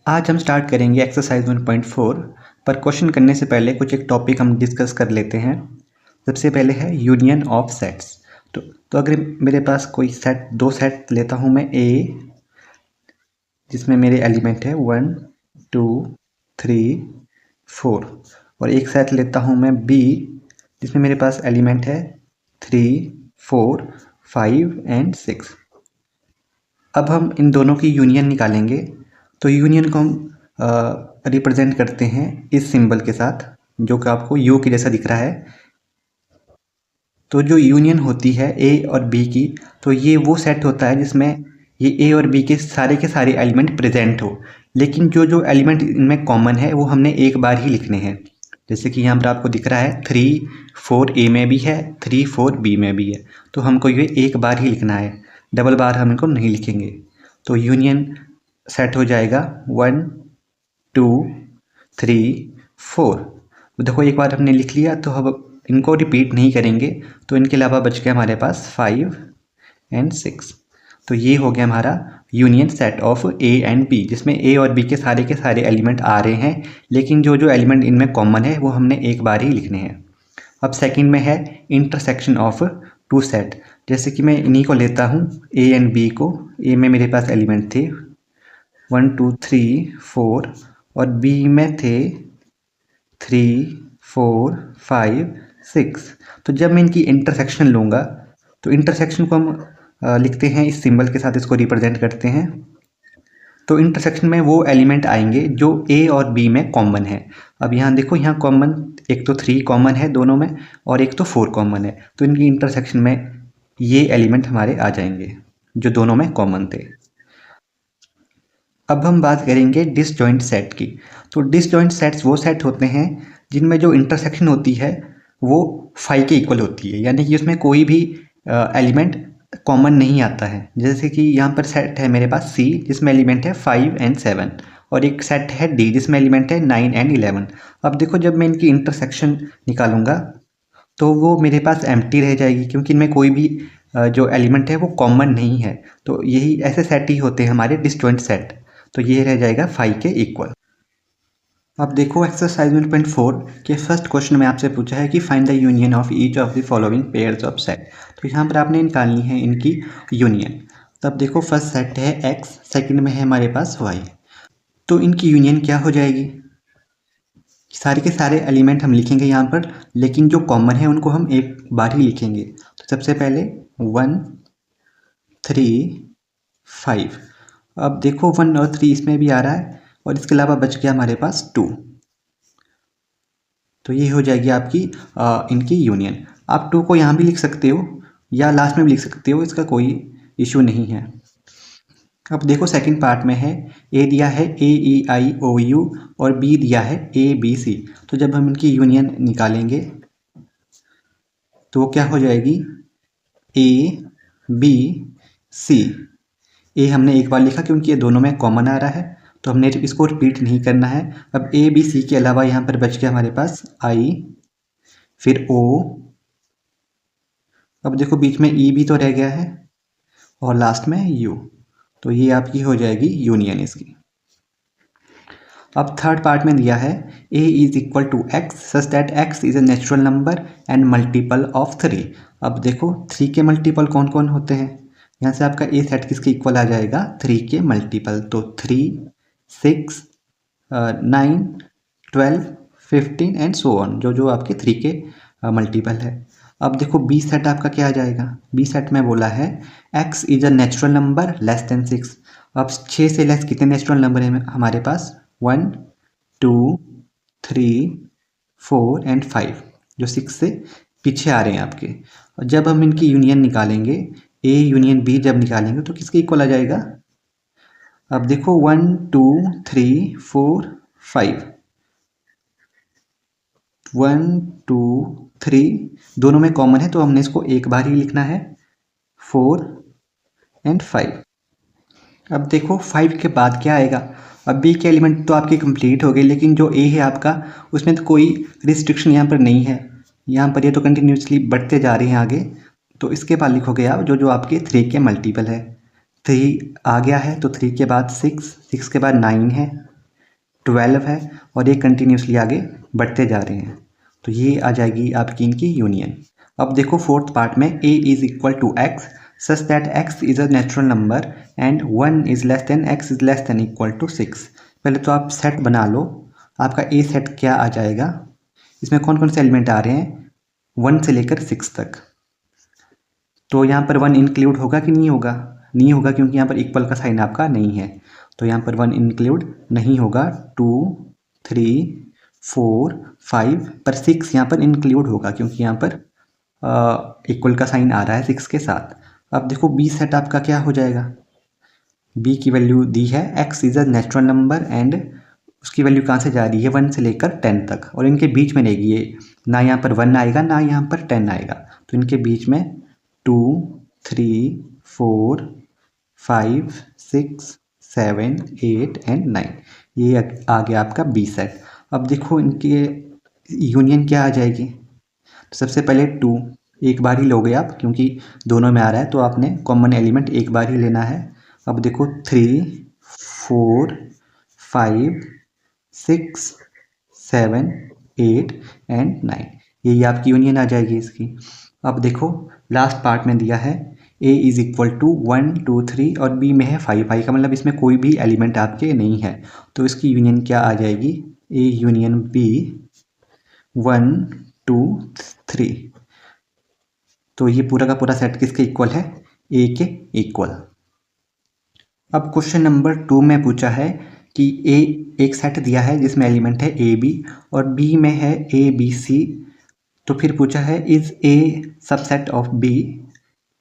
आज हम स्टार्ट करेंगे एक्सरसाइज 1.4 पर क्वेश्चन करने से पहले कुछ एक टॉपिक हम डिस्कस कर लेते हैं। सबसे पहले है यूनियन ऑफ सेट्स। तो अगर मेरे पास कोई दो सेट लेता हूँ मैं ए, जिसमें मेरे एलिमेंट है 1 2 3 4, और एक सेट लेता हूँ मैं बी, जिसमें मेरे पास एलिमेंट है 3 4 5 एंड 6। अब हम इन दोनों की यूनियन निकालेंगे। तो यूनियन को हम रिप्रेजेंट करते हैं इस सिंबल के साथ, जो कि आपको यू के जैसा दिख रहा है। तो जो यूनियन होती है ए और बी की, तो ये वो सेट होता है जिसमें ये ए और बी के सारे एलिमेंट प्रेजेंट हो, लेकिन जो जो एलिमेंट इनमें कॉमन है वो हमने एक बार ही लिखने हैं। जैसे कि यहाँ पर आपको दिख रहा है 3 4 ए में भी है, 3 4 बी में भी है, तो हमको ये एक बार ही लिखना है, डबल बार हम इनको नहीं लिखेंगे। तो यूनियन सेट हो जाएगा 1 2 3 4। देखो एक बार हमने लिख लिया, तो अब इनको रिपीट नहीं करेंगे, तो इनके अलावा बच गया हमारे पास 5 एंड 6। तो ये हो गया हमारा union set of A and B, जिसमें ए और बी के सारे एलिमेंट आ रहे हैं, लेकिन जो जो एलिमेंट इनमें कॉमन है वो हमने एक बार ही लिखने हैं। अब सेकंड में है इंटरसेक्शन ऑफ टू सेट। जैसे कि मैं इन्हीं को लेता हूँ, ए एंड बी को। ए में मेरे पास एलिमेंट थे 1 2 3 4, और बी में थे 3 4 5 6। तो जब मैं इनकी इंटरसेक्शन लूँगा, तो इंटरसेक्शन को हम लिखते हैं इस सिंबल के साथ, इसको रिप्रेजेंट करते हैं। तो इंटरसेक्शन में वो एलिमेंट आएंगे जो ए और बी में कॉमन है। अब यहाँ देखो, यहाँ कॉमन एक तो 3 कॉमन है दोनों में, और एक तो 4 कॉमन है, तो इनकी इंटरसेक्शन में ये एलिमेंट हमारे आ जाएंगे जो दोनों में कॉमन थे। अब हम बात करेंगे डिसजॉइंट सेट की। तो डिसजॉइंट सेट्स वो सेट होते हैं जिनमें जो इंटरसेक्शन होती है वो 5 के इक्वल होती है, यानी कि उसमें कोई भी एलिमेंट कॉमन नहीं आता है। जैसे कि यहाँ पर सेट है मेरे पास सी, जिसमें एलिमेंट है 5 एंड 7, और एक सेट है डी जिसमें एलिमेंट है 9 एंड 11। अब देखो, जब मैं इनकी इंटरसेक्शन निकालूंगा तो वो मेरे पास एम्प्टी रह जाएगी, क्योंकि इनमें कोई भी जो एलिमेंट है वो कॉमन नहीं है। तो यही ऐसे सेट ही होते हैं हमारे डिसजॉइंट सेट। तो ये रह जाएगा 5 के इक्वल। अब देखो एक्सरसाइज 1.4 के फर्स्ट क्वेश्चन में आपसे पूछा है कि find the union of each of the following pairs of set. तो यहाँ पर आपने निकालनी है इनकी यूनियन। तब देखो, फर्स्ट सेट है x, सेकंड में है हमारे पास y। तो इनकी यूनियन क्या हो जाएगी? सारे के सारे एलिमेंट हम लिखेंगे यहाँ पर, लेकिन जो कॉमन है उनको हम एक बार ही लिखेंगे। तो सबसे पहले 1 3 5। अब देखो 1 और 3 इसमें भी आ रहा है, और इसके अलावा बच गया हमारे पास 2। तो ये हो जाएगी आपकी इनकी यूनियन। आप 2 को यहाँ भी लिख सकते हो या लास्ट में भी लिख सकते हो, इसका कोई इशू नहीं है। अब देखो सेकंड पार्ट में है, ए दिया है ए ई आई ओ यू, और बी दिया है ए बी सी। तो जब हम इनकी यूनियन निकालेंगे तो क्या हो जाएगी? ए बी सी। ए हमने एक बार लिखा क्योंकि ये दोनों में कॉमन आ रहा है, तो हमने इसको रिपीट नहीं करना है। अब ए बी सी के अलावा यहाँ पर बच गया हमारे पास आई, फिर ओ, अब देखो बीच में ई भी तो रह गया है, और लास्ट में यू। तो ये आपकी हो जाएगी यूनियन इसकी। अब थर्ड पार्ट में दिया है a is equal to x such that x is a natural number and multiple of 3। अब देखो 3 के मल्टीपल कौन कौन होते हैं? यहाँ से आपका ए सेट किसके इक्वल आ जाएगा? 3 के मल्टीपल। तो 3 6 9 12 15 एंड सो ऑन, जो जो आपके 3 के मल्टीपल है। अब देखो बी सेट आपका क्या आ जाएगा? बी सेट में बोला है x is a natural number less than 6। अब 6 से लेस कितने नेचुरल नंबर हैं हमारे पास? 1 2 3 4 एंड 5, जो 6 से पीछे आ रहे हैं आपके। और जब हम इनकी यूनियन निकालेंगे, ए यूनियन बी जब निकालेंगे, तो किसके इक्वल आ जाएगा? अब देखो 1 2 3 4 5, 1 2 3 दोनों में कॉमन है, तो हमने इसको एक बार ही लिखना है, 4 एंड 5। अब देखो 5 के बाद क्या आएगा? अब बी के एलिमेंट तो आपके कंप्लीट हो गए, लेकिन जो ए है आपका, उसमें तो कोई रिस्ट्रिक्शन यहाँ पर नहीं है। यहाँ पर ये तो कंटिन्यूसली बढ़ते जा रहे हैं आगे। तो इसके बाद लिखोगे आप जो जो आपके 3 के मल्टीपल है। 3 आ गया है, तो 3 के बाद 6, 6 के बाद 9 है, 12 है और ये कंटिन्यूसली आगे बढ़ते जा रहे हैं, तो ये आ जाएगी आपकी इनकी यूनियन। अब देखो फोर्थ पार्ट में a is equal to x such that x is a natural number and 1 is less than x is less than equal to 6। पहले तो आप सेट बना लो, आपका a सेट क्या आ जाएगा, इसमें कौन कौन से एलिमेंट आ रहे हैं 1 से लेकर 6 तक। तो यहाँ पर 1 इंक्लूड होगा कि नहीं होगा, नहीं होगा क्योंकि यहाँ पर इक्वल का साइन आपका नहीं है, तो यहाँ पर 1 इंक्लूड नहीं होगा। 2 3 4 5 पर 6 यहाँ पर इंक्लूड होगा क्योंकि यहाँ पर इक्वल का साइन आ रहा है 6 के साथ। अब देखो बी सेट आपका क्या हो जाएगा, बी की वैल्यू दी है x is a natural number and उसकी वैल्यू कहाँ से जा रही है 1 से लेकर 10 तक, और इनके बीच में रहेगी ये, ना यहाँ पर 1 आएगा ना यहाँ पर 10 आएगा, तो इनके बीच में 2 3 4 5 6 7 8 एंड 9, ये आ गया आपका बी सेट। अब देखो इनके यूनियन क्या आ जाएगी, तो सबसे पहले 2 एक बार ही लोगे आप क्योंकि दोनों में आ रहा है, तो आपने कॉमन एलिमेंट एक बार ही लेना है। अब देखो 3 4 5 6 7 8 एंड 9, यही आपकी यूनियन आ जाएगी इसकी। अब देखो लास्ट पार्ट में दिया है a इज इक्वल टू 1 2 3 और b में है 5 का मतलब इसमें कोई भी एलिमेंट आपके नहीं है, तो इसकी यूनियन क्या आ जाएगी a यूनियन b 1 2 3। तो ये पूरा का पूरा सेट किसके इक्वल है, a के इक्वल। अब क्वेश्चन नंबर 2 में पूछा है कि a एक सेट दिया है जिसमें एलिमेंट है a b और b में है a b c, तो फिर पूछा है is a subset of b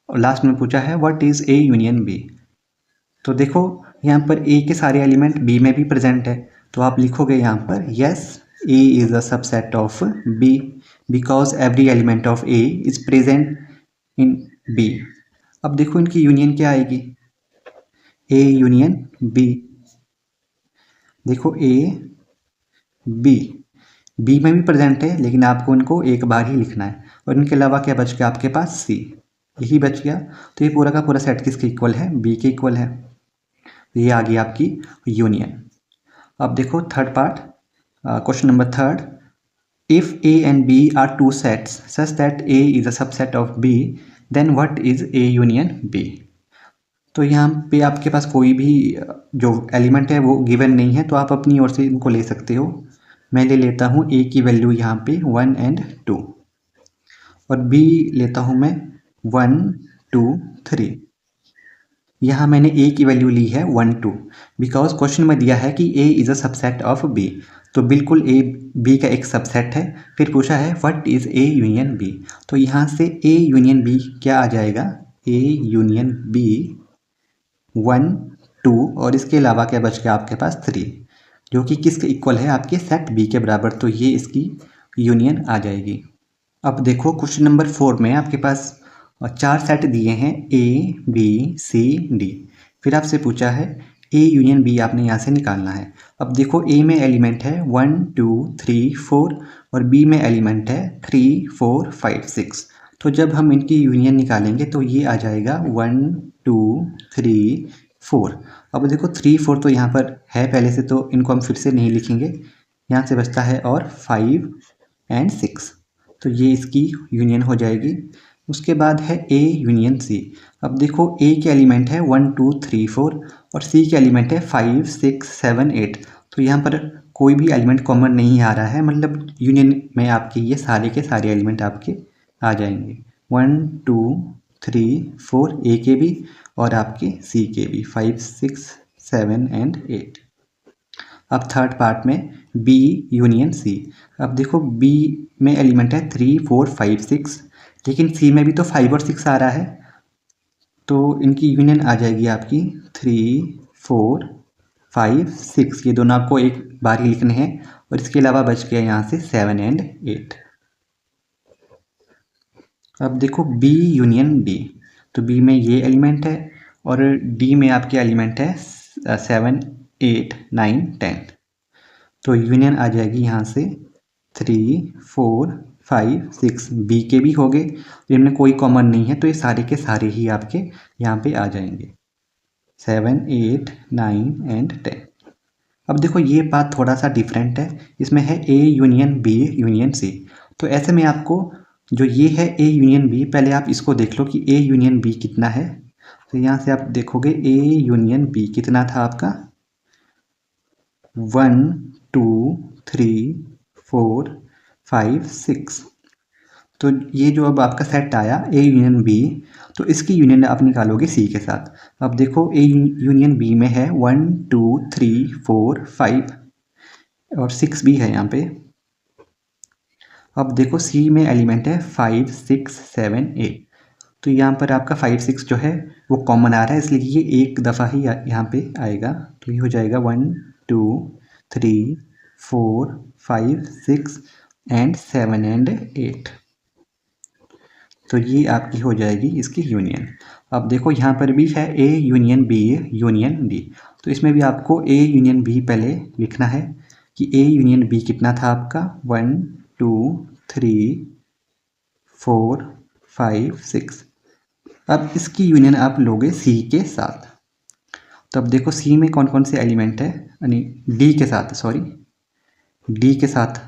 और लास्ट में पूछा है what is a union b। तो देखो यहाँ पर a के सारे एलिमेंट b में भी प्रेजेंट है, तो आप लिखोगे यहाँ पर yes a is a subset of b because every element of a is present in b। अब देखो इनकी यूनियन क्या आएगी, a यूनियन b, देखो a b b में भी प्रेजेंट है लेकिन आपको इनको एक बार ही लिखना है, और इनके अलावा क्या बच गया आपके पास c, यही बच गया। तो ये पूरा का पूरा सेट किसके इक्वल है, b के इक्वल है, तो ये आ गई आपकी यूनियन। अब देखो third part, question number third, if a and b are two sets such that a is a subset of b then what is a union b। तो यहाँ पे आपके पास कोई भी जो एलिमेंट है वो गिवन नहीं है, तो आप अपनी ओर से इनको ले सकते हो। मैं ले लेता हूँ a की वैल्यू यहाँ पे 1 एंड 2 और b लेता हूँ मैं 1 2 3। यहाँ मैंने a की वैल्यू ली है 1 2 बिकॉज क्वेश्चन में दिया है कि a is a subset of b, तो बिल्कुल a b का एक सबसेट है। फिर पूछा है what is a union b, तो यहाँ से a यूनियन b क्या आ जाएगा, a यूनियन b 1 2 और इसके अलावा क्या बच गया आपके पास 3, जो कि किसके इक्वल है आपके सेट b के बराबर, तो ये इसकी यूनियन आ जाएगी। अब देखो क्वेश्चन नंबर 4 में आपके पास 4 सेट दिए हैं a b c d, फिर आपसे पूछा है a यूनियन b आपने यहाँ से निकालना है। अब देखो a में एलिमेंट है 1 2 3 4 और b में एलिमेंट है 3 4 5 6, तो जब हम इनकी यूनियन निकालेंगे तो ये आ जाएगा 1 2 3 4। अब देखो 3 4 तो यहाँ पर है पहले से, तो इनको हम फिर से नहीं लिखेंगे, यहाँ से बचता है और 5 एंड 6, तो ये इसकी यूनियन हो जाएगी। उसके बाद है a यूनियन c। अब देखो a के एलिमेंट है 1 2 3 4 और c के एलिमेंट है 5 6 7 8, तो यहाँ पर कोई भी एलिमेंट कॉमन नहीं आ रहा है, मतलब यूनियन में आपके ये सारे के सारे एलिमेंट आपके आ जाएंगे 1 2 3 4 a के भी और आपके c के भी 5 6 7 एंड 8। अब थर्ड पार्ट में b यूनियन c। अब देखो b में एलिमेंट है 3 4 5 6, लेकिन c में भी तो 5 और 6 आ रहा है, तो इनकी यूनियन आ जाएगी आपकी 3 4 5 6, ये दोनों आपको एक बार ही लिखने हैं, और इसके अलावा बच गया यहाँ से 7 एंड 8। अब देखो b यूनियन d, तो b में ये एलिमेंट है और d में आपके एलिमेंट है 7 8 9 10, तो यूनियन आ जाएगी यहाँ से 3 4 5 6, b के भी हो गए, इनमें कोई कॉमन नहीं है, तो ये सारे के सारे ही आपके यहाँ पे आ जाएंगे 7 8 9 एंड 10। अब देखो ये बात थोड़ा सा डिफरेंट है, इसमें है A union B union C. तो ऐसे में आपको जो ये है ए यूनियन बी, पहले आप इसको देख लो कि ए यूनियन बी कितना है। तो यहाँ से आप देखोगे ए यूनियन बी कितना था आपका, 1 2 3 4 5 6। तो ये जो अब आपका सेट आया ए यूनियन बी, तो इसकी यूनियन आप निकालोगे सी के साथ। अब देखो ए यूनियन बी में है 1 2 3 4 5 और 6 भी है यहाँ पे। अब देखो सी में एलिमेंट है 5 6 7 8। तो यहाँ पर आपका 5 6 जो है वो कॉमन आ रहा है, इसलिए ये एक दफ़ा ही यहाँ पे आएगा। तो ये हो जाएगा 1 2 3 4 5 6 एंड 7 एंड 8। तो ये आपकी हो जाएगी इसकी यूनियन। अब देखो यहाँ पर भी है A union B union D. तो इसमें भी आपको ए यूनियन बी पहले लिखना है कि ए यूनियन बी कितना था आपका, 1 2 3 4 5 6। अब इसकी यूनियन आप लोगे सी के साथ। तो अब देखो सी में कौन कौन से एलिमेंट है, यानी डी के साथ, सॉरी डी के साथ।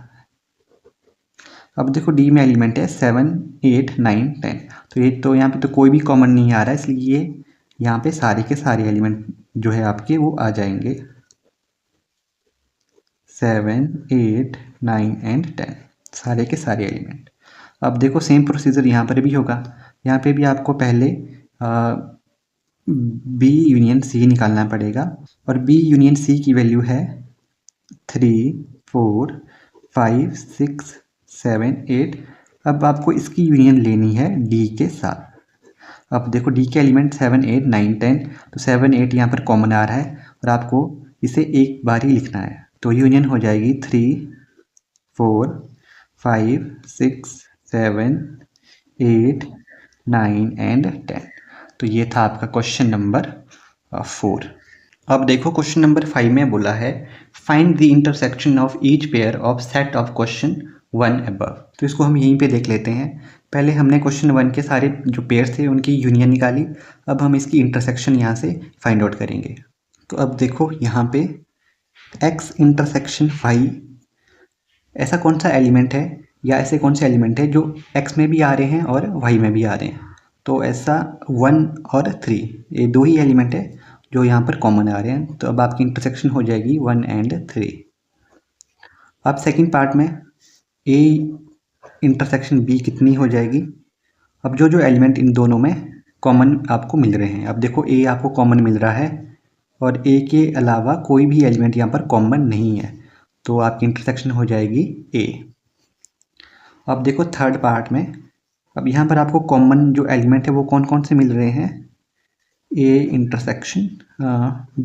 अब देखो डी में एलिमेंट है 7 8 9 10। तो ये तो यहाँ पे तो कोई भी कॉमन नहीं आ रहा है, इसलिए ये यहाँ पे सारे के सारे एलिमेंट जो है आपके वो आ जाएंगे, 7 8 9 एंड 10, सारे के सारे एलिमेंट। अब देखो सेम प्रोसीजर यहाँ पर भी होगा। यहाँ पे भी आपको पहले बी यूनियन सी निकालना पड़ेगा, और बी यूनियन सी की वैल्यू है 3 4 5 6 7 8। अब आपको इसकी यूनियन लेनी है डी के साथ। अब देखो डी के एलिमेंट 7 8 9 10। तो 7 8 यहाँ पर कॉमन आ रहा है और आपको इसे एक बार ही लिखना है। तो यूनियन हो जाएगी 3 4 5 6 7 8 9 एंड 10। तो ये था आपका क्वेश्चन नंबर 4। अब देखो क्वेश्चन नंबर 5 में बोला है find the intersection of each pair of set of question 1 above. तो इसको हम यहीं पे देख लेते हैं। पहले हमने क्वेश्चन 1 के सारे जो पेयर थे उनकी यूनियन निकाली, अब हम इसकी इंटरसेक्शन यहाँ से फाइंड आउट करेंगे। तो अब देखो यहाँ पे x इंटरसेक्शन y, ऐसा कौन सा एलिमेंट है या ऐसे कौन से एलिमेंट है जो x में भी आ रहे हैं और y में भी आ रहे हैं। तो ऐसा 1 और 3, ये दो ही एलिमेंट है जो यहाँ पर कॉमन आ रहे हैं। तो अब आपकी इंटरसेक्शन हो जाएगी 1 एंड 3। अब सेकंड पार्ट में a इंटरसेक्शन b कितनी हो जाएगी। अब जो जो एलिमेंट इन दोनों में कॉमन आपको मिल रहे हैं, अब देखो a आपको कॉमन मिल रहा है और a के अलावा कोई भी एलिमेंट यहाँ पर कॉमन नहीं है, तो आपकी इंटरसेक्शन हो जाएगी a। अब देखो थर्ड पार्ट में, अब यहाँ पर आपको कॉमन जो एलिमेंट है वो कौन कौन से मिल रहे हैं, a intersection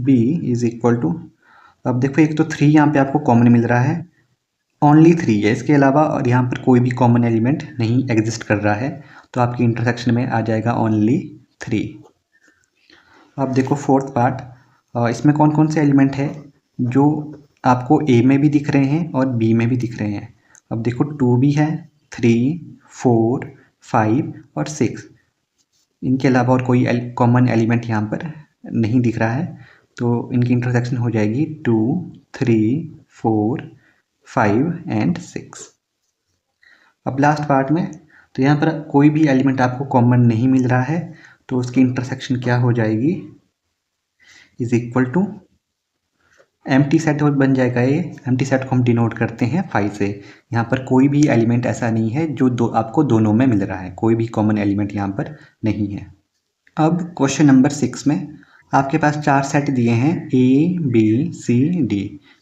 b is equal to, अब देखो एक तो 3 यहाँ पे आपको कॉमन मिल रहा है, ओनली 3 है, इसके अलावा और यहाँ पर कोई भी कॉमन एलिमेंट नहीं एग्जिस्ट कर रहा है, तो आपकी इंटरसेक्शन में आ जाएगा ओनली 3। अब देखो फोर्थ पार्ट, इसमें कौन कौन से एलिमेंट है जो आपको a में भी दिख रहे हैं और b में भी दिख रहे हैं। अब देखो 2 भी है, 3 4 5 और 6, इनके अलावा और कोई कॉमन एलिमेंट यहाँ पर नहीं दिख रहा है, तो इनकी इंटरसेक्शन हो जाएगी 2 3 4 5 एंड 6। अब लास्ट पार्ट में, तो यहाँ पर कोई भी एलिमेंट आपको कॉमन नहीं मिल रहा है, तो उसकी इंटरसेक्शन क्या हो जाएगी, is equal to empty set बन जाएगा। ये एम्प्टी सेट को हम डिनोट करते हैं 5 से। यहाँ पर कोई भी एलिमेंट ऐसा नहीं है जो आपको दोनों में मिल रहा है, कोई भी कॉमन एलिमेंट यहाँ पर नहीं है। अब क्वेश्चन नंबर 6 में आपके पास 4 सेट दिए हैं A B C D,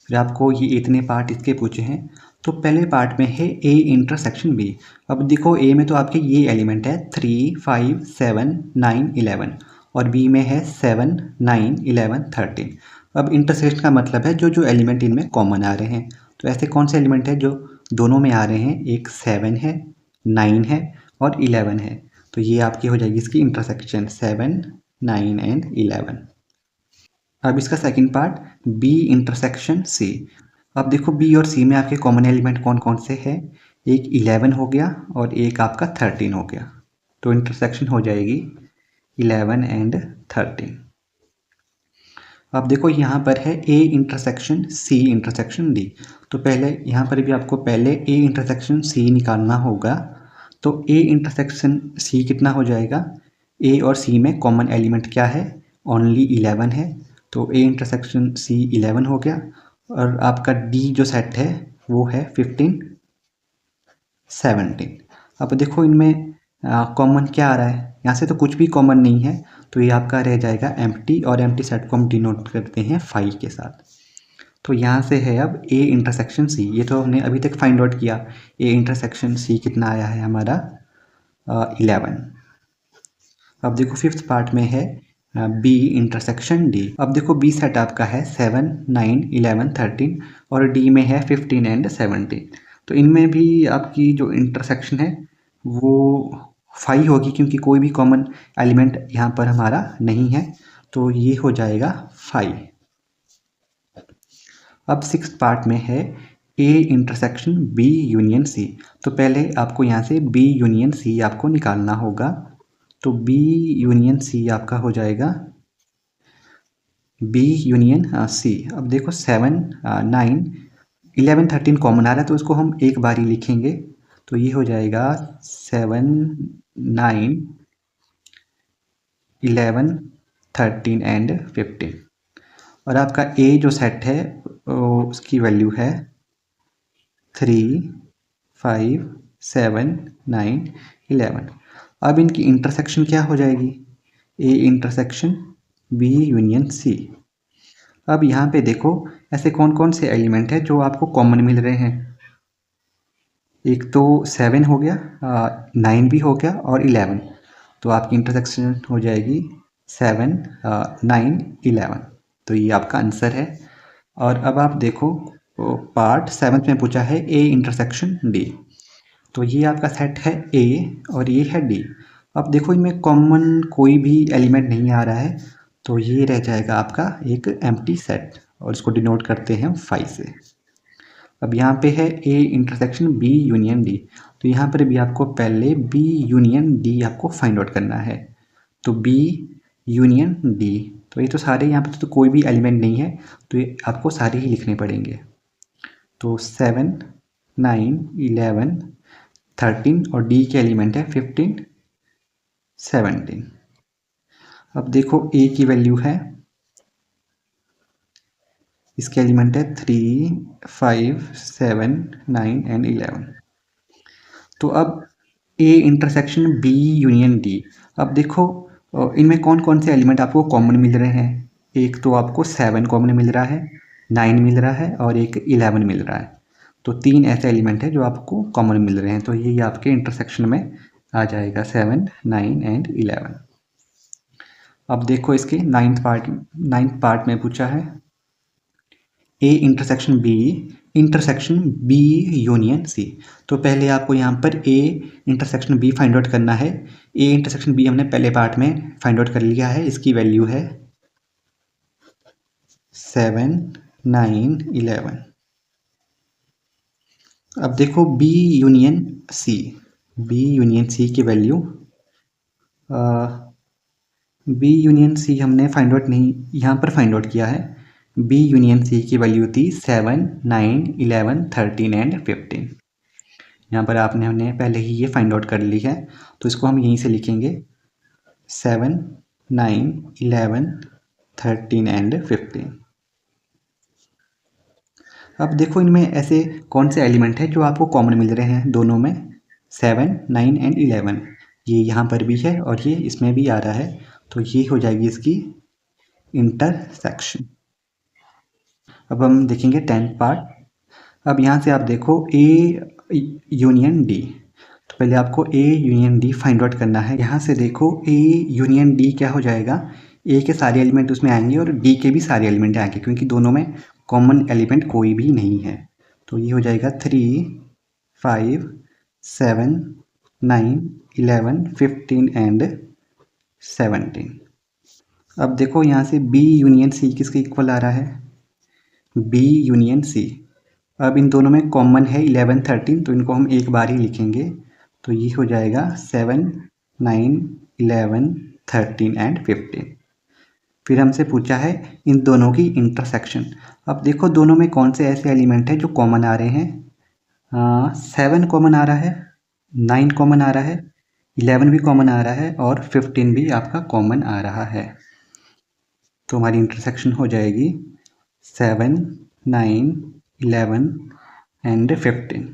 फिर आपको ये इतने पार्ट इसके पूछे हैं। तो पहले पार्ट में है A इंटरसेक्शन B। अब देखो A में तो आपके ये एलिमेंट है 3 5 7 9 11 और B में है 7 9 11 13। अब इंटरसेक्शन का मतलब है जो जो एलिमेंट इनमें कॉमन आ रहे हैं। तो ऐसे कौन से एलिमेंट है जो दोनों में आ रहे हैं, एक 7 है 9 है और 11 है, तो ये आपकी हो जाएगी इसकी इंटरसेक्शन 7 9 एंड 11। अब इसका second part B intersection C। अब देखो B और C में आपके कॉमन एलिमेंट कौन कौन से हैं, एक 11 हो गया और एक आपका 13 हो गया, तो इंटरसेक्शन हो जाएगी 11 एंड 13। अब देखो यहाँ पर है A intersection C intersection D। तो पहले यहाँ पर भी आपको पहले A इंटरसेक्शन C निकालना होगा। तो A इंटरसेक्शन C कितना हो जाएगा? A और C में कॉमन एलिमेंट क्या है? ओनली 11 है। तो A इंटरसेक्शन C 11 हो गया। और आपका D जो सेट है वो है 15 17। अब देखो इनमें कॉमन क्या आ रहा है? यहाँ से तो कुछ भी कॉमन नहीं है, तो ये आपका रह जाएगा एम्प्टी, और एम्प्टी सेट को हम डिनोट करते हैं 5 के साथ। तो यहाँ से है अब A इंटरसेक्शन C, ये तो हमने अभी तक फाइंड आउट किया। A इंटरसेक्शन C कितना आया है हमारा? 11। अब देखो फिफ्थ पार्ट में है B इंटरसेक्शन D। अब देखो B सेट आपका है 7 9 11 13 और D में है 15 एंड 17। तो इनमें भी आपकी जो इंटरसेक्शन है वो 5 होगी, क्योंकि कोई भी कॉमन एलिमेंट यहाँ पर हमारा नहीं है, तो ये हो जाएगा 5। अब सिक्स्थ पार्ट में है A intersection B union C। तो पहले आपको यहाँ से B यूनियन C आपको निकालना होगा। तो B यूनियन C आपका हो जाएगा B यूनियन C। अब देखो 7 9 11 13 कॉमन आ रहा है, तो उसको हम एक बार ही लिखेंगे। तो ये हो जाएगा 7 9 11 13 एंड 15। और आपका A जो सेट है उसकी वैल्यू है 3 5 7 9 11। अब इनकी इंटरसेक्शन क्या हो जाएगी? A intersection B union C। अब यहाँ पे देखो ऐसे कौन कौन से एलिमेंट हैं जो आपको कॉमन मिल रहे हैं। एक तो 7 हो गया, 9 भी हो गया और 11। तो आपकी इंटरसेक्शन हो जाएगी 7 9 11। तो ये आपका आंसर है। और अब आप देखो पार्ट 7 में पूछा है A इंटरसेक्शन D। तो ये आपका सेट है A और ये है D। अब देखो इनमें कॉमन कोई भी एलिमेंट नहीं आ रहा है, तो ये रह जाएगा आपका एक एम्प्टी सेट, और इसको डिनोट करते हैं 5 से। अब यहाँ पे है A intersection B union D। तो यहाँ पर भी आपको पहले B यूनियन D आपको फाइंड आउट करना है। तो B यूनियन D, तो ये तो सारे यहाँ पर तो कोई भी एलिमेंट नहीं है, तो ये आपको सारे ही लिखने पड़ेंगे। तो 7 9 11 13 और D के एलिमेंट है 15 17। अब देखो A की वैल्यू है, इसके एलिमेंट है 3 5 7 9 एंड 11। तो अब A intersection B union D। अब देखो इनमें कौन कौन से एलिमेंट आपको कॉमन मिल रहे हैं। एक तो आपको 7 कॉमन मिल रहा है, 9 मिल रहा है और एक 11 मिल रहा है। तो 3 ऐसे एलिमेंट हैं जो आपको कॉमन मिल रहे हैं, तो ये आपके इंटरसेक्शन में आ जाएगा 7 9 एंड 11। अब देखो इसके नाइन्थ पार्ट में पूछा है A intersection B union C। तो पहले आपको यहाँ पर A intersection B find out करना है। A इंटरसेक्शन B हमने पहले पार्ट में फाइंड आउट कर लिया है, इसकी वैल्यू है 7 9 11। अब देखो B यूनियन C की वैल्यू B यूनियन C हमने फाइंड आउट नहीं यहाँ पर फाइंड आउट किया है। B यूनियन C की वैल्यू थी 7 9 11 13 एंड 15। यहाँ पर हमने पहले ही ये फाइंड आउट कर ली है, तो इसको हम यहीं से लिखेंगे 7 9 11 13 एंड 15। अब देखो इनमें ऐसे कौन से एलिमेंट हैं जो आपको कॉमन मिल रहे हैं दोनों में, 7 9 एंड 11। ये यहाँ पर भी है और ये इसमें भी आ रहा है, तो ये हो जाएगी इसकी इंटरसेक्शन। अब हम देखेंगे 10th पार्ट। अब यहाँ से आप देखो A यूनियन D। तो पहले आपको A union D find out करना है। यहाँ से देखो A यूनियन D क्या हो जाएगा, A के सारे एलिमेंट उसमें आएंगे और D के भी सारे एलिमेंट आएंगे, क्योंकि दोनों में कॉमन एलिमेंट कोई भी नहीं है। तो ये हो जाएगा 3 5 7 9 11 15 एंड 17। अब देखो यहाँ से B यूनियन C किसके इक्वल आ रहा है, B यूनियन C। अब इन दोनों में कॉमन है 11 13, तो इनको हम एक बार ही लिखेंगे। तो ये हो जाएगा 7 9 11 13 एंड 15। फिर हमसे पूछा है इन दोनों की इंटरसेक्शन। अब देखो दोनों में कौन से ऐसे एलिमेंट हैं जो कॉमन आ रहे हैं। 7 कॉमन आ रहा है, 9 कॉमन आ रहा है, 11 भी कॉमन आ रहा है और 15 भी आपका कॉमन आ रहा है। तो हमारी इंटरसेक्शन हो जाएगी 7, 9, 11 एंड 15।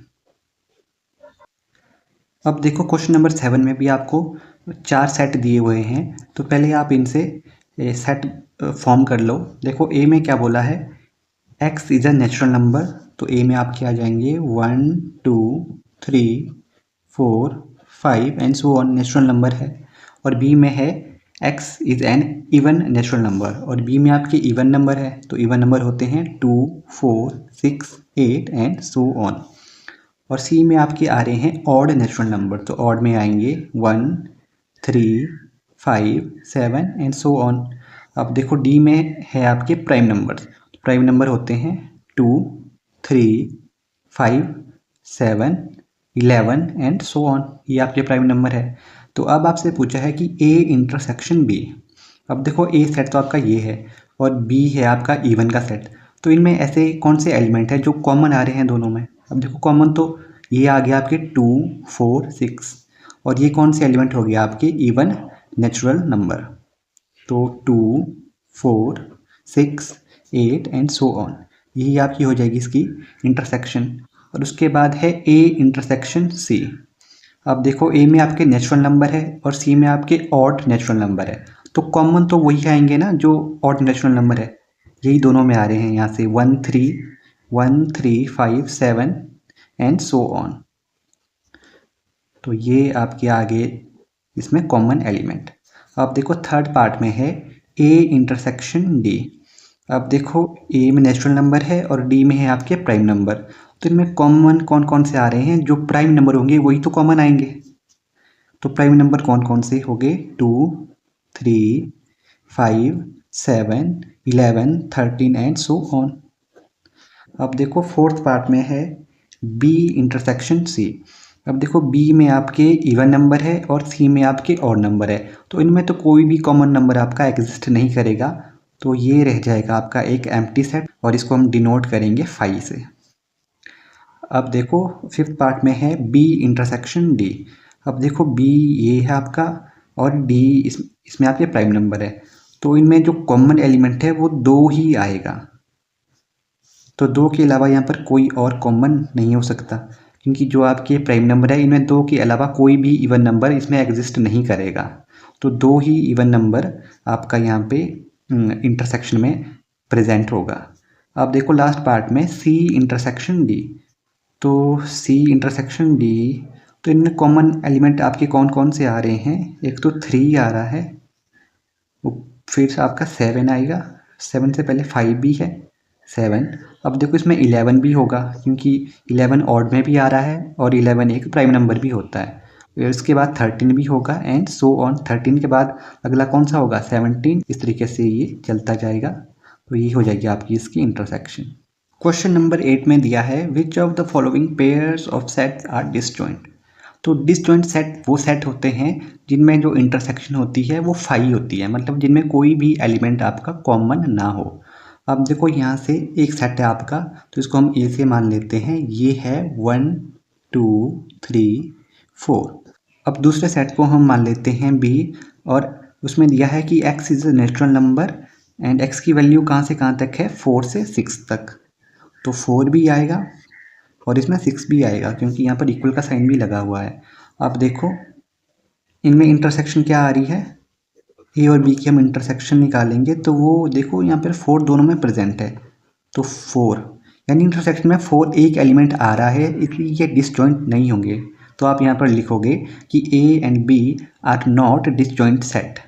अब देखो क्वेश्चन नंबर 7 में भी आपको 4 सेट दिए हुए हैं, तो पहले आप इनसे सेट फॉर्म कर लो। देखो ए में क्या बोला है, x is a natural number, तो ए में आपके आ जाएंगे 1, 2, 3, 4, 5 and so on, natural number है। और बी में है x is an even natural number, और बी में आपके इवन नंबर है, तो इवन नंबर होते हैं 2, 4, 6, 8 एंड सो ऑन। और सी में आपके आ रहे हैं ऑड नेचुरल नंबर, तो ऑड में आएंगे 1, 3, 5, 7 एंड सो ऑन। अब देखो डी में है आपके प्राइम नंबर, प्राइम नंबर होते हैं 2, 3, 5, 7, 11 एंड सो ऑन, ये आपके प्राइम नंबर है। तो अब आपसे पूछा है कि ए इंटरसेक्शन बी। अब देखो ए सेट तो आपका ये है और बी है आपका इवन का सेट, तो इनमें ऐसे कौन से एलिमेंट है जो कॉमन आ रहे हैं दोनों में। अब देखो कॉमन तो ये आ गया आपके 2, 4, 6, और ये कौन से एलिमेंट हो गया आपके इवन नेचुरल नंबर, तो 2, 4, 6, 8 एंड सो ऑन, यही आपकी हो जाएगी इसकी इंटरसेक्शन। और उसके बाद है ए इंटरसेक्शन सी। अब देखो ए में आपके नेचुरल नंबर है और सी में आपके ऑड नेचुरल नंबर है, तो कॉमन तो वही आएंगे ना जो ऑड नेचुरल नंबर है, यही दोनों में आ रहे हैं यहाँ से 1, 3, 5, 7 एंड सो ऑन। तो ये आपके आगे इसमें कॉमन एलिमेंट। अब देखो थर्ड पार्ट में है ए इंटरसेक्शन डी। अब देखो ए में नेचुरल नंबर है और डी में है आपके प्राइम नंबर, तो इनमें कॉमन कौन कौन से आ रहे हैं, जो प्राइम नंबर होंगे वही तो कॉमन आएंगे। तो प्राइम नंबर कौन कौन से होंगे, 2, 3, 5, 7, 11, 13 एंड सो ऑन। अब देखो फोर्थ पार्ट में है बी इंटरसेक्शन सी। अब देखो बी में आपके इवन नंबर है और सी में आपके ऑड नंबर है, तो इनमें तो कोई भी कॉमन नंबर आपका एग्जिस्ट नहीं करेगा, तो ये रह जाएगा आपका एक एम्प्टी सेट और इसको हम डिनोट करेंगे 5 से। अब देखो फिफ्थ पार्ट में है बी इंटरसेक्शन डी। अब देखो बी ये है आपका और डी इसमें आपके प्राइम नंबर है, तो इनमें जो कॉमन एलिमेंट है वो 2 ही आएगा, तो 2 के अलावा यहाँ पर कोई और कॉमन नहीं हो सकता, क्योंकि जो आपके प्राइम नंबर है इनमें 2 के अलावा कोई भी इवन नंबर इसमें एग्जिस्ट नहीं करेगा, तो 2 ही इवन नंबर आपका यहाँ पे इंटरसेक्शन में प्रेजेंट होगा। अब देखो लास्ट पार्ट में सी इंटरसेक्शन डी। तो सी इंटरसेक्शन डी, तो इनमें कॉमन एलिमेंट आपके कौन कौन से आ रहे हैं, एक तो 3 आ रहा है, फिर आपका 7 आएगा, 7 से पहले 5 भी है, 7। अब देखो इसमें 11 भी होगा, क्योंकि 11 ऑड में भी आ रहा है और 11 एक प्राइम नंबर भी होता है। फिर उसके बाद 13 भी होगा एंड सो ऑन, 13 के बाद अगला कौन सा होगा, 17। इस तरीके से ये चलता जाएगा, तो ये हो जाएगी आपकी इसकी इंटरसेक्शन। क्वेश्चन नंबर 8 में दिया है which of the following pairs of sets are disjoint. तो डिसजॉइंट सेट वो सेट होते हैं जिनमें जो इंटरसेक्शन होती है वो 5 होती है, मतलब जिनमें कोई भी एलिमेंट आपका कॉमन ना हो। अब देखो यहाँ से एक सेट है आपका, तो इसको हम ए से मान लेते हैं, ये है 1, 2, 3, 4। अब दूसरे सेट को हम मान लेते हैं बी, और उसमें दिया है कि x is a natural number and x की वैल्यू कहाँ से कहाँ तक है, 4 से 6 तक, तो 4 भी आएगा और इसमें 6 भी आएगा, क्योंकि यहाँ पर इक्वल का साइन भी लगा हुआ है। अब देखो इनमें इंटरसेक्शन क्या आ रही है, ए और बी की हम इंटरसेक्शन निकालेंगे, तो वो देखो यहाँ पर 4 दोनों में प्रेजेंट है, तो 4 यानी इंटरसेक्शन में 4 एक एलिमेंट आ रहा है, इसलिए ये डिसजॉइंट नहीं होंगे। तो आप यहाँ पर लिखोगे कि A and B are not disjoint set.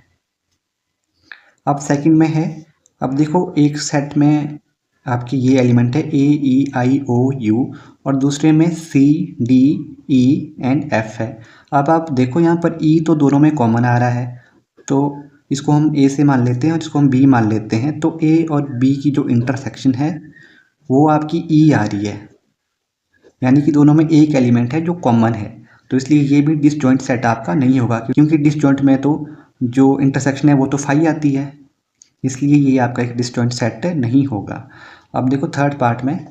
अब सेकंड में है, अब देखो एक सेट में आपकी ये एलिमेंट है ए, ई, आई, ओ, यू, और दूसरे में सी, डी, ई एंड एफ है। अब आप देखो यहाँ पर ई तो दोनों में कॉमन आ रहा है, तो इसको हम ए से मान लेते हैं और इसको हम बी मान लेते हैं, तो ए और बी की जो इंटरसेक्शन है वो आपकी ई आ रही है, यानी कि दोनों में एक एलिमेंट है जो कॉमन है, तो इसलिए ये भी डिसजॉइंट सेट आपका नहीं होगा, क्योंकि डिसजॉइंट में तो जो इंटरसेक्शन है वो तो 5 आती है, इसलिए ये आपका एक डिसजॉइंट सेट नहीं होगा। अब देखो थर्ड पार्ट में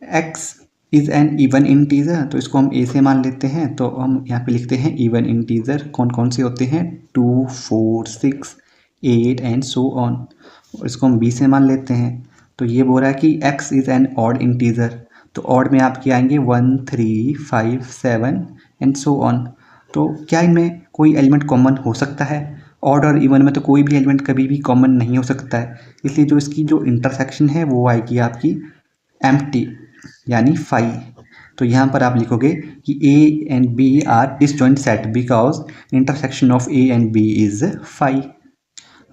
x is an even integer, तो इसको हम a से मान लेते हैं। तो हम यहाँ पे लिखते हैं इवन इंटीजर कौन कौन से होते हैं, 2, 4, 6, 8 एंड सो ऑन। इसको हम b से मान लेते हैं। तो ये बोल रहा है कि x is an odd integer, तो ऑड में आपके आएंगे 1, 3, 5, 7 एंड सो ऑन। तो क्या इनमें कोई एलिमेंट कॉमन हो सकता है? ऑड और इवन में तो कोई भी एलिमेंट कभी भी कॉमन नहीं हो सकता है, इसलिए जो इसकी जो इंटरसेक्शन है वो आएगी आपकी एम्प्टी यानी 5। तो यहाँ पर आप लिखोगे कि a and b are disjoint set because intersection of a and b is 5।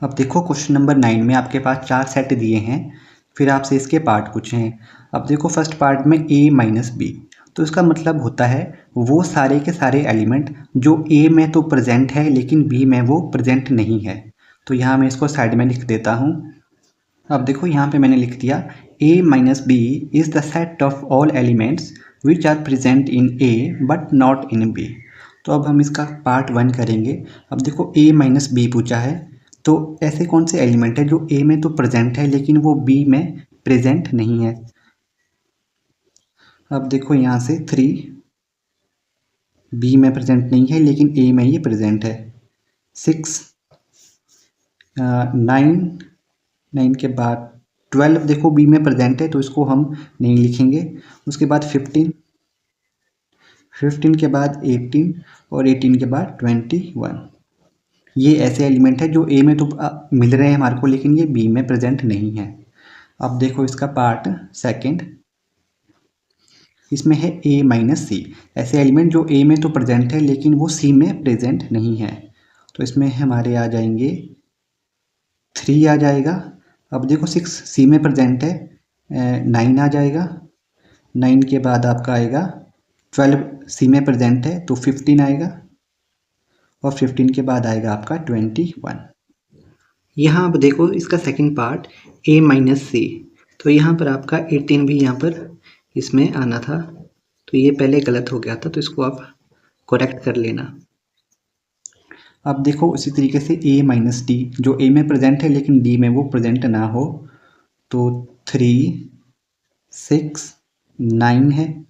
अब देखो क्वेश्चन नंबर 9 में आपके पास 4 सेट दिए हैं, फिर आपसे इसके पार्ट पूछे हैं। अब देखो फर्स्ट पार्ट में a माइनस बी, तो इसका मतलब होता है वो सारे के सारे एलिमेंट जो a में तो प्रेजेंट है लेकिन b में वो प्रेजेंट नहीं है। तो यहाँ मैं इसको साइड में लिख देता हूँ। अब देखो यहाँ पे मैंने लिख दिया a minus B is the set of all elements which are present in a but not in b। तो अब हम इसका पार्ट 1 करेंगे। अब देखो a माइनस बी पूछा है, तो ऐसे कौन से एलिमेंट है जो a में तो प्रेजेंट है लेकिन वो b में प्रेजेंट नहीं है। अब देखो यहाँ से 3 b में प्रेजेंट नहीं है लेकिन a में ये प्रेजेंट है। 6, 9 के बाद 12 देखो बी में प्रेजेंट है तो इसको हम नहीं लिखेंगे। उसके बाद 15 के बाद 18 और 18 के बाद 21। ये ऐसे एलिमेंट है जो ए में तो मिल रहे हैं हमारे को लेकिन ये बी में प्रेजेंट नहीं है। अब देखो इसका पार्ट सेकंड, इसमें है a माइनस सी, ऐसे एलिमेंट जो a में तो प्रेजेंट है लेकिन वो c में प्रेजेंट नहीं है। तो इसमें हमारे आ जाएंगे 3 आ जाएगा। अब देखो 6 सी में प्रेजेंट है, 9 आ जाएगा। 9 के बाद आपका आएगा 12 सी में प्रेजेंट है तो 15 आएगा और 15 के बाद आएगा आपका 21। यहाँ अब देखो इसका सेकंड पार्ट a माइनस सी, तो यहाँ पर आपका 18 भी यहाँ पर इसमें आना था, तो ये पहले गलत हो गया था तो इसको आप करेक्ट कर लेना। अब देखो उसी तरीके से a माइनस डी जो a में प्रेजेंट है लेकिन d में वो प्रेजेंट ना हो, तो 3, 6, 9 है,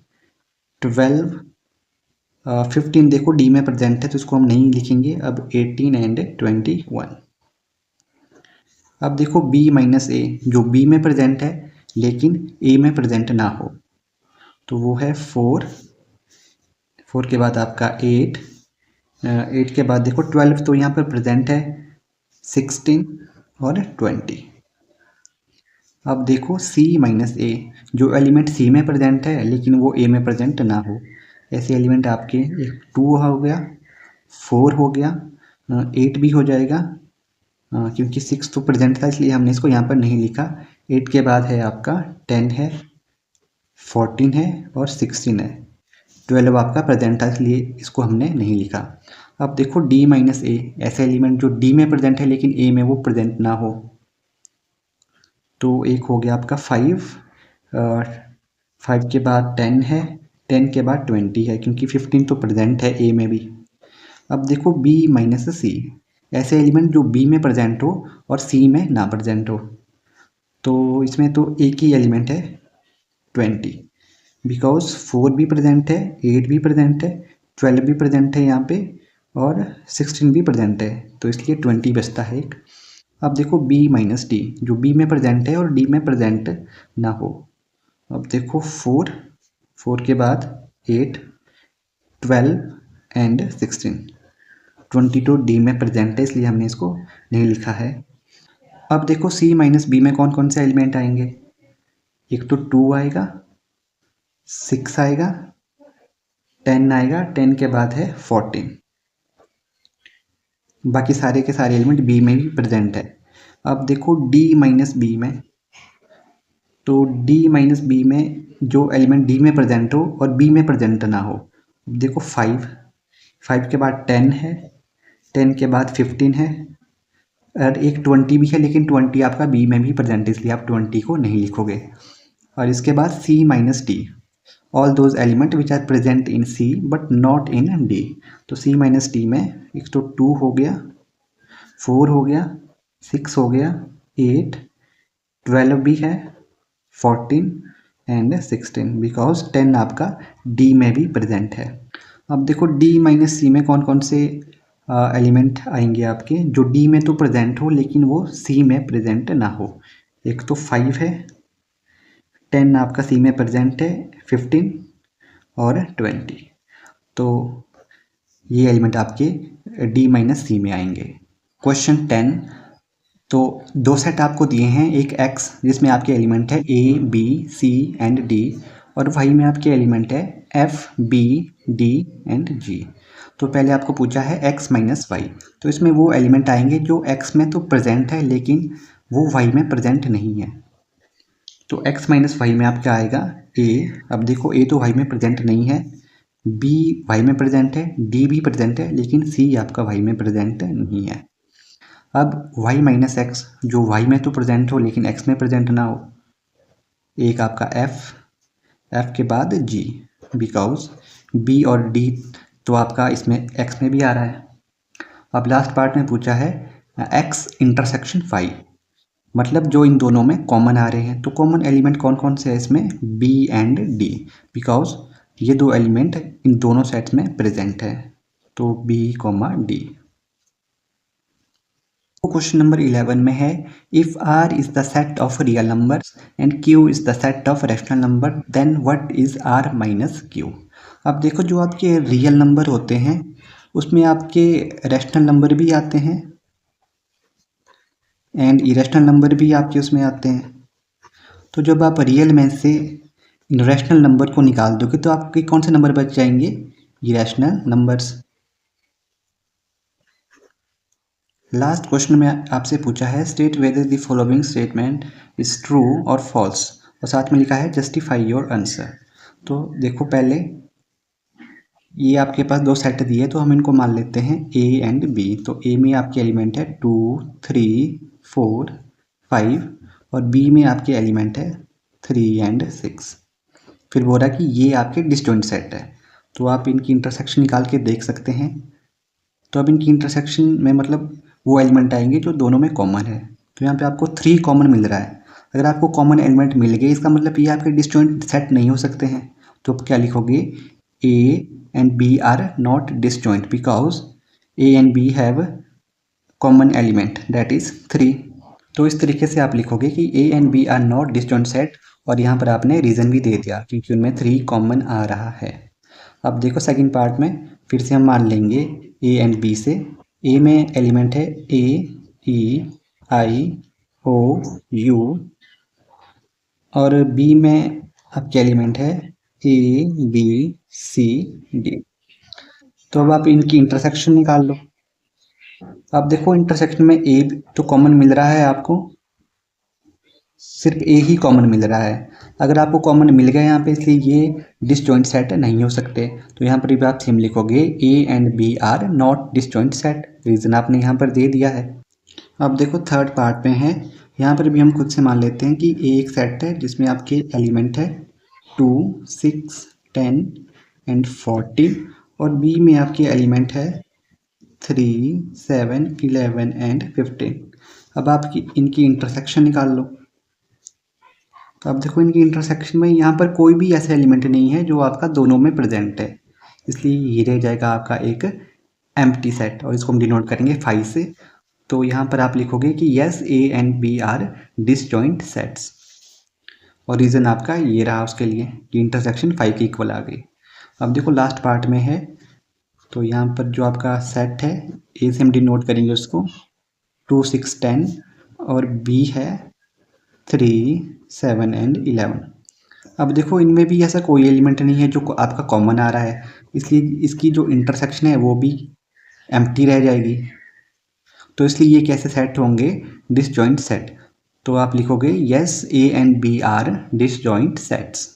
12, 15 देखो d में प्रेजेंट है तो इसको हम नहीं लिखेंगे। अब 18 एंड 21। अब देखो b माइनस ए जो b में प्रेजेंट है लेकिन a में प्रेजेंट ना हो, तो वो है 4 के बाद आपका 8 के बाद देखो 12 तो यहाँ पर प्रेजेंट है, 16 और 20। अब देखो c माइनस ए जो एलिमेंट c में प्रेजेंट है लेकिन वो a में प्रेजेंट ना हो, ऐसे एलिमेंट आपके 2 हो गया, 4 हो गया, 8 भी हो जाएगा क्योंकि 6 तो प्रेजेंट था इसलिए हमने इसको यहाँ पर नहीं लिखा। 8 के बाद है आपका 10 है, 14 है और 16 है। 12 आपका प्रेजेंट था इसलिए इसको हमने नहीं लिखा। अब देखो d माइनस ए ऐसे एलिमेंट जो d में प्रेजेंट है लेकिन a में वो प्रेजेंट ना हो, तो एक हो गया आपका 5, 5 के बाद 10 है, 10 के बाद 20 है क्योंकि 15 तो प्रेजेंट है a में भी। अब देखो b माइनस सी ऐसे एलिमेंट जो b में प्रेजेंट हो और c में ना प्रेजेंट हो, तो इसमें तो एक ही एलिमेंट है 20 बिकॉज 4 भी प्रेजेंट है, 8 भी प्रेजेंट है, 12 भी प्रेजेंट है यहाँ पे और 16 भी प्रेजेंट है, तो इसलिए 20 बचता है एक। अब देखो b माइनस डी जो b में प्रेजेंट है और d में प्रेजेंट ना हो। अब देखो 4 के बाद 8, 12 एंड 16, 22 d में प्रेजेंट है इसलिए हमने इसको नहीं लिखा है। अब देखो c माइनस बी में कौन कौन से एलिमेंट आएंगे, एक तो 2 आएगा, 6 आएगा, 10 आएगा, 10 के बाद है 14, बाकी सारे के सारे एलिमेंट b में भी प्रेजेंट है। अब देखो d माइनस बी में, तो d माइनस बी में जो एलिमेंट d में प्रेजेंट हो और b में प्रेजेंट ना हो, देखो 5 के बाद 10 है, 10 के बाद 15 है और एक 20 भी है लेकिन 20 आपका b में भी प्रेजेंट है इसलिए आप 20 को नहीं लिखोगे। और इसके बाद c minus D all those element which are present in c but not in d, तो c माइनस डी में एक तो 2 हो गया, 4 हो गया, 6 हो गया, 8, 12 भी है, 14 एंड 16, बिकॉज 10 आपका डी में भी प्रेजेंट है। अब देखो डी माइनस सी में कौन कौन से एलिमेंट आएंगे आपके जो डी में तो प्रेजेंट हो लेकिन वो सी में प्रेजेंट ना हो। एक तो 5 है, 10 आपका सी में प्रेजेंट है, 15 और 20, तो ये एलिमेंट आपके डी माइनस सी में आएंगे। क्वेश्चन 10, तो दो सेट आपको दिए हैं, एक एक्स जिसमें आपके एलिमेंट है A B C and D, और वाई में आपके एलिमेंट है F B D and G. तो पहले आपको पूछा है एक्स माइनस वाई, तो इसमें वो एलिमेंट आएंगे जो एक्स में तो प्रेजेंट है लेकिन वो वाई में प्रेजेंट नहीं है। तो एक्स माइनस वाई में आपका आएगा ए, अब देखो ए तो वाई में प्रेजेंट नहीं है, बी वाई में प्रेजेंट है, डी भी प्रेजेंट है, लेकिन सी आपका वाई में प्रेजेंट नहीं है। अब y माइनस एक्स जो y में तो प्रेजेंट हो लेकिन x में प्रेजेंट ना हो, एक आपका f के बाद g, बिकॉज b और d तो आपका इसमें x में भी आ रहा है। अब लास्ट पार्ट में पूछा है x इंटरसेक्शन y, मतलब जो इन दोनों में कॉमन आ रहे हैं, तो कॉमन एलिमेंट कौन कौन से है इसमें, b एंड d, बिकॉज ये दो एलिमेंट इन दोनों सेट्स में प्रेजेंट है, तो b, d। क्वेश्चन नंबर 11 में है if R is the set of real numbers and Q is the set of rational number then what is R minus Q। अब देखो जो आपके रियल नंबर होते हैं उसमें आपके रैशनल नंबर भी आते हैं एंड इरेशनल नंबर भी आपके उसमें आते हैं। तो जब आप रियल में से रैशनल नंबर को निकाल दोगे तो आपके कौन से नंबर बच जाएंगे, इरेशनल नंबर्स। लास्ट क्वेश्चन में आपसे पूछा है state whether the following statement is true और फॉल्स, और साथ में लिखा है जस्टिफाई योर आंसर। तो देखो पहले ये आपके पास दो सेट दिए तो हम इनको मान लेते हैं ए एंड बी। तो ए में आपके एलिमेंट है 2, 3, 4, 5 और बी में आपके एलिमेंट है 3 एंड 6। फिर बोल रहा कि ये आपके डिसजॉइंट सेट है, तो आप इनकी इंटरसेक्शन निकाल के देख सकते हैं। तो अब इनकी इंटरसेक्शन में मतलब वो एलिमेंट आएंगे जो दोनों में कॉमन है, तो यहाँ पे आपको 3 कॉमन मिल रहा है। अगर आपको कॉमन एलिमेंट मिल गए इसका मतलब ये आपके डिसजॉइंट सेट नहीं हो सकते हैं, तो आप क्या लिखोगे, A and B are not disjoint because A and B have common element that is 3। तो इस तरीके से आप लिखोगे कि A and B are not disjoint set, और यहाँ पर आपने रीज़न भी दे दिया क्योंकि उनमें 3 कॉमन आ रहा है। अब देखो सेकंड पार्ट में फिर से हम मान लेंगे ए एंड बी से। ए में एलिमेंट है ए ई आई ओ यू और बी में आपके एलिमेंट है ए बी सी डी। तो अब आप इनकी इंटरसेक्शन निकाल लो। अब देखो इंटरसेक्शन में ए तो कॉमन मिल रहा है, आपको सिर्फ ए ही कॉमन मिल रहा है। अगर आपको कॉमन मिल गया यहाँ पे इसलिए ये डिसजॉइंट सेट नहीं हो सकते, तो यहाँ पर भी आप सेम लिखोगे A and B are not disjoint set, reason आपने यहाँ पर दे दिया है। अब देखो थर्ड पार्ट में है, यहाँ पर भी हम खुद से मान लेते हैं कि ए एक सेट है जिसमें आपके एलिमेंट है 2, 6, 10 एंड 14 और बी में आपके एलिमेंट है 3, 7, 11 एंड 15। अब आपकी इनकी इंटरसेक्शन निकाल लो। तो अब देखो इनकी इंटरसेक्शन में यहाँ पर कोई भी ऐसा एलिमेंट नहीं है जो आपका दोनों में प्रेजेंट है, इसलिए ये रह जाएगा आपका एक एम्प्टी सेट, और इसको हम डिनोट करेंगे 5 से। तो यहाँ पर आप लिखोगे कि yes A and B are disjoint sets, और रीज़न आपका ये रहा उसके लिए कि इंटरसेक्शन 5 के इक्वल आ गई। अब देखो लास्ट पार्ट में है, तो यहाँ पर जो आपका सेट है ए से हम डिनोट करेंगे उसको 2, 6, 10 और बी है 3, 7 एंड 11। अब देखो इनमें भी ऐसा कोई एलिमेंट नहीं है जो आपका कॉमन आ रहा है, इसलिए इसकी जो इंटरसेक्शन है वो भी एम्प्टी रह जाएगी। तो इसलिए ये कैसे सेट होंगे, डिसजॉइंट सेट। तो आप लिखोगे yes A and B are disjoint sets.